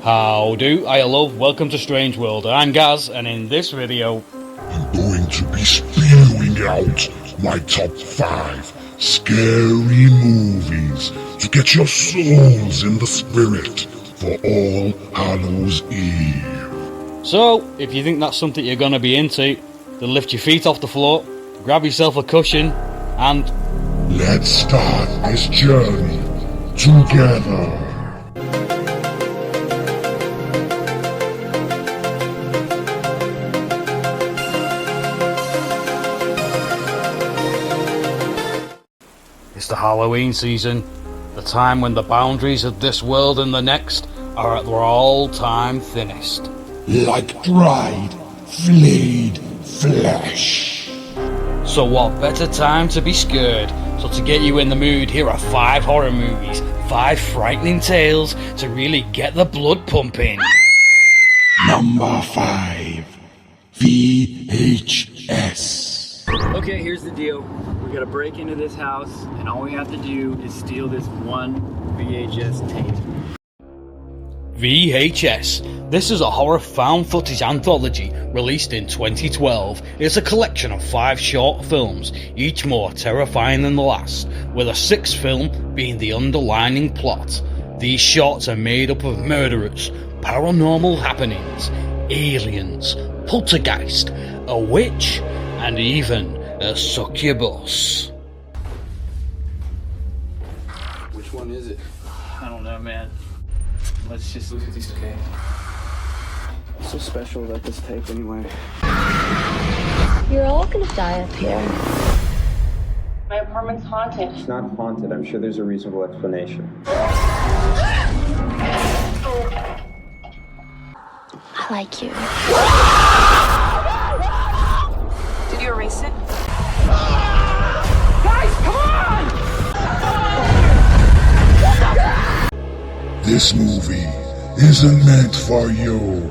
Howdo, I love, welcome to Strange World. I'm Gaz, and in this video, I'm going to be spewing out my top 5 scary movies to get your souls in the spirit for All Hallows Eve. so if you think that's something you're gonna be into, then lift your feet off the floor, grab yourself a cushion, and Let's start this journey together. it's the Halloween season, the time when the boundaries of this world and the next are at their all-time thinnest. Like dried, flayed flesh. So what better time to be scared? So to get you in the mood, here are 5 horror movies, 5 frightening tales to really get the blood pumping. Number 5. VHS. Okay, here's the deal. We gotta break into this house, and all we have to do is steal this one VHS tape. VHS. This is a horror found footage anthology released in 2012. It's a collection of 5 short films, each more terrifying than the last, with a 6th film being the underlining plot. These shorts are made up of murderers, paranormal happenings, aliens, poltergeist, a witch, and even a succubus. Which one is it? I don't know, man. Let's just look at these. Okay. What's so special about this tape, anyway? You're all gonna die up here. My apartment's haunted. It's not haunted. I'm sure there's a reasonable explanation. I like you. Did you erase it? This movie isn't meant for you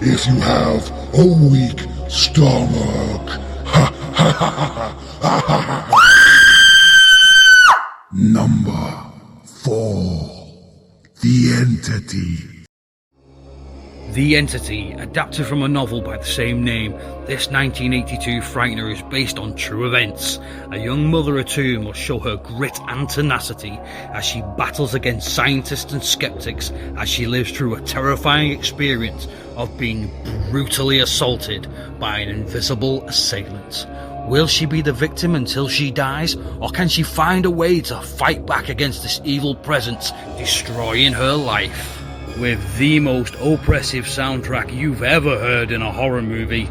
if you have a weak stomach. Number 4. The Entity. The Entity, adapted from a novel by the same name, this 1982 frightener is based on true events. A young mother of 2 must show her grit and tenacity as she battles against scientists and skeptics as she lives through a terrifying experience of being brutally assaulted by an invisible assailant. Will she be the victim until she dies, or can she find a way to fight back against this evil presence, destroying her life? With the most oppressive soundtrack you've ever heard in a horror movie,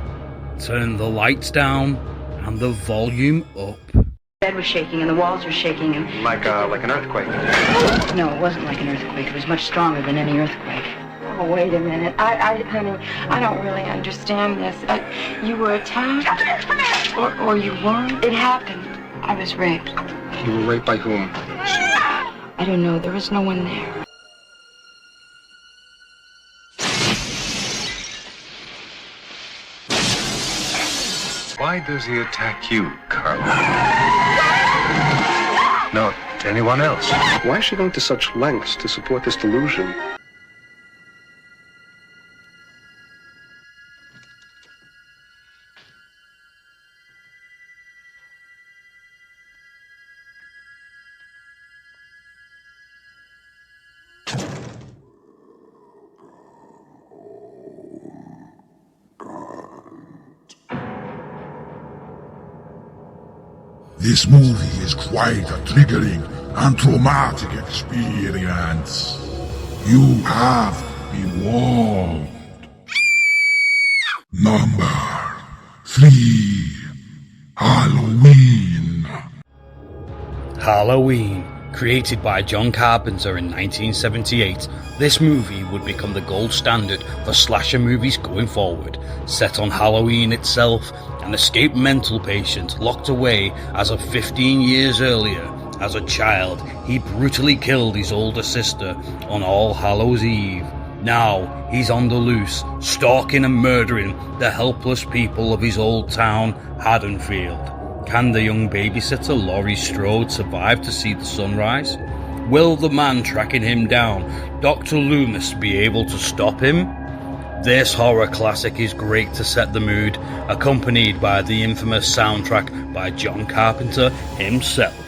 turn the lights down and the volume up. The bed was shaking and the walls were shaking and... Like an earthquake. No, it wasn't like an earthquake. It was much stronger than any earthquake. Oh, wait a minute. Honey, I don't really understand this. You were attacked? Or you weren't? It happened. I was raped. You were raped by whom? I don't know. There was no one there. Why does he attack you, Carla? Not anyone else. Why is she going to such lengths to support this delusion? This movie is quite a triggering and traumatic experience. You have been warned. Number 3. Halloween. Halloween. Created by John Carpenter in 1978, this movie would become the gold standard for slasher movies going forward. Set on Halloween itself, an escaped mental patient locked away as of 15 years earlier. As a child, he brutally killed his older sister on All Hallows Eve. Now, he's on the loose, stalking and murdering the helpless people of his old town, Haddonfield. Can the young babysitter Laurie Strode survive to see the sunrise? Will the man tracking him down, Dr. Loomis, be able to stop him? This horror classic is great to set the mood, accompanied by the infamous soundtrack by John Carpenter himself.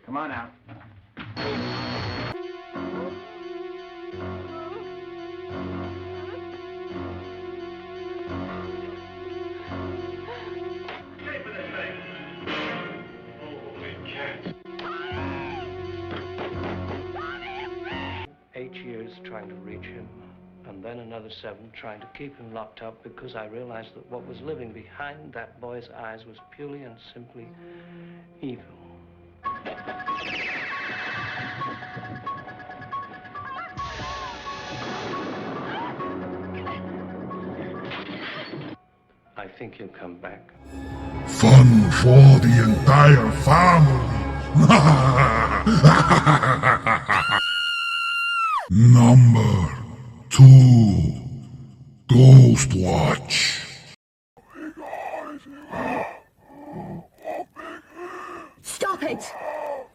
Come on out. Years trying to reach him, and then another 7 trying to keep him locked up because I realized that what was living behind that boy's eyes was purely and simply evil. I think he'll come back. Fun for the entire family. Number 2, Ghost Watch. Stop it!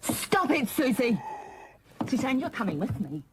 Stop it, Susie! Suzanne, you're coming with me.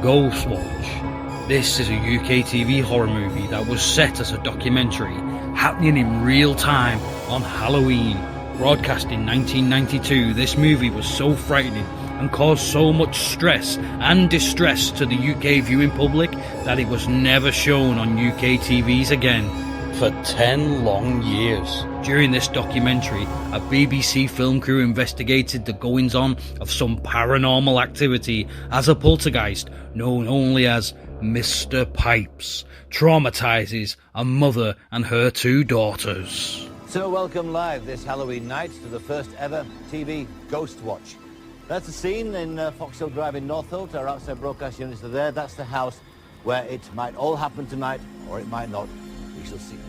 Ghost Watch. This is a UK TV horror movie that was set as a documentary happening in real time on Halloween. Broadcast in 1992, this movie was so frightening and caused so much stress and distress to the UK viewing public that it was never shown on UK TVs again for 10 long years. During this documentary, a BBC film crew investigated the goings-on of some paranormal activity as a poltergeist known only as Mr. Pipes traumatizes a mother and her 2 daughters. So welcome live this Halloween night to the first ever TV Ghost Watch. That's the scene in Foxhill Drive in Northolt. Our outside broadcast units are there. That's the house where it might all happen tonight, or it might not. We shall see.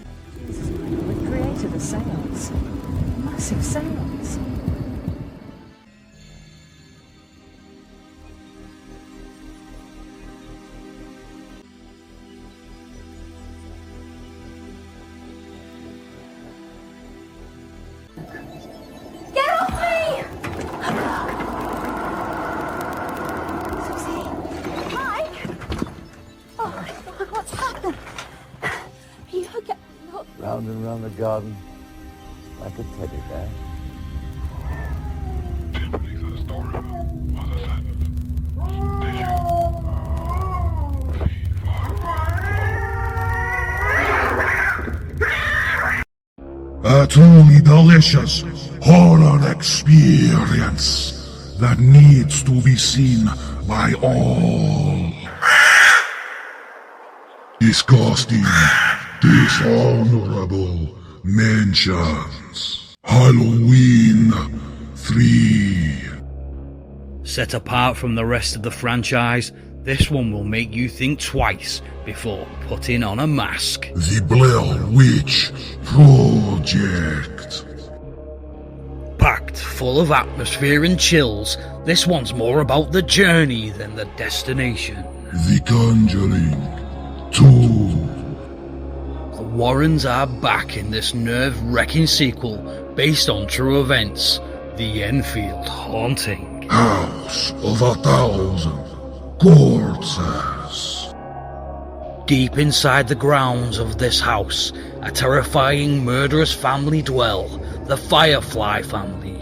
We've created a seance. A massive seance. Get off me! What's happened? Are you okay? Look. Round and round the garden, like a teddy bear. A truly delicious horror experience that needs to be seen by all. Disgusting, dishonorable mentions. Halloween 3. Set apart from the rest of the franchise, this one will make you think twice before putting on a mask. The Blair Witch Project. Packed full of atmosphere and chills, this one's more about the journey than the destination. The Conjuring 2. The Warrens are back in this nerve-wracking sequel based on true events, the Enfield Haunting. House of 1,000 Corpses. Deep inside the grounds of this house, a terrifying murderous family dwell, the Firefly family.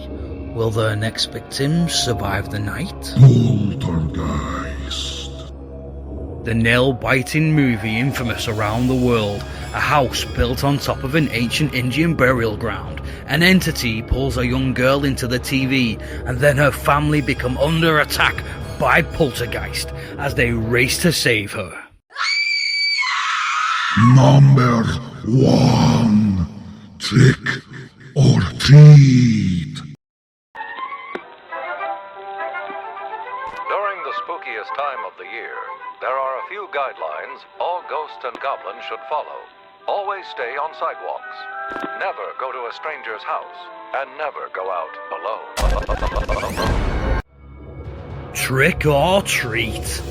Will their next victims survive the night? Poltergeist. The nail-biting movie infamous around the world, a house built on top of an ancient Indian burial ground. An entity pulls a young girl into the TV, and then her family become under attack by poltergeist as they race to save her. Number 1. Trick or treat. the spookiest time of the year, there are a few guidelines all ghosts and goblins should follow. Always stay on sidewalks. Never go to a stranger's house. And never go out alone. Trick or treat.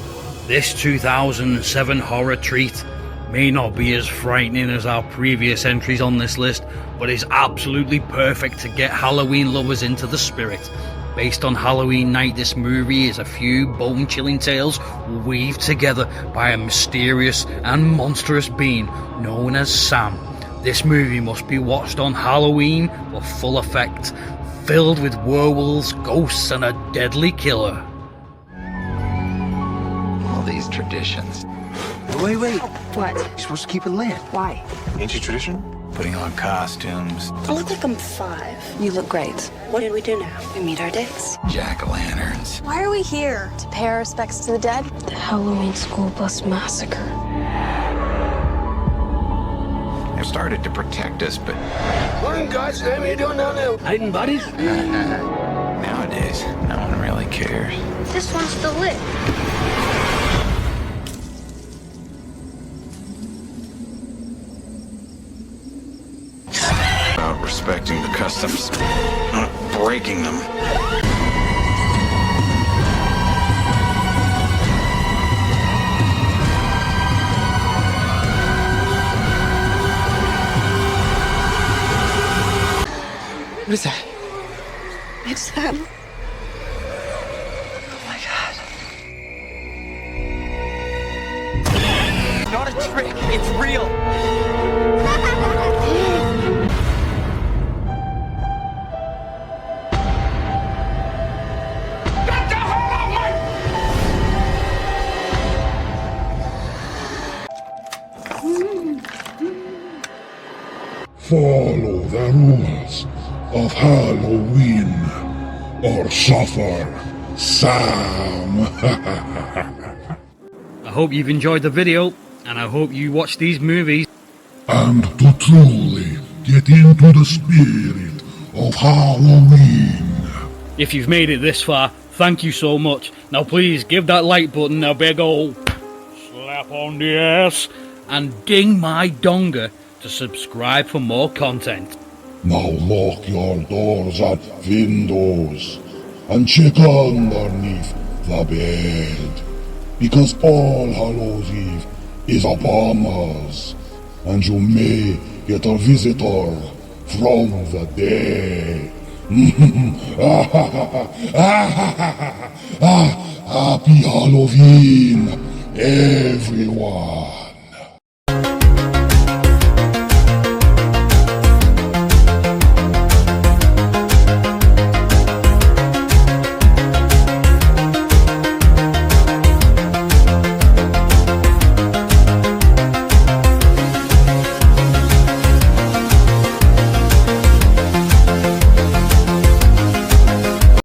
This 2007 horror treat may not be as frightening as our previous entries on this list, but is absolutely perfect to get Halloween lovers into the spirit. Based on Halloween Night, this movie is a few bone-chilling tales weaved together by a mysterious and monstrous being known as Sam. This movie must be watched on Halloween for full effect, filled with werewolves, ghosts, and a deadly killer. All these traditions. Wait. What? You're supposed to keep it lit. Why? Ancient tradition? Putting on costumes. I look like I'm 5. You look great. What did we do now? We meet our dates. Jack-o'-lanterns. Why are we here? To pay our respects to the dead? The Halloween school bus massacre. They started to protect us, but... What in God's name are you doing down there? Hiding bodies? Nowadays, no one really cares. This one's still lit. About respecting the customs, not breaking them. What is that? It's them. Oh my God. Not a trick, it's real. Follow the rules of Halloween or suffer, Sam. I hope you've enjoyed the video, and I hope you watch these movies. And to truly get into the spirit of Halloween. If you've made it this far, thank you so much. Now please give that like button a big ol' slap on the ass, and ding my donger to subscribe for more content. Now lock your doors and windows and check underneath the bed, because All Hallows Eve is upon us, and you may get a visitor from the dead. Happy Halloween, everyone!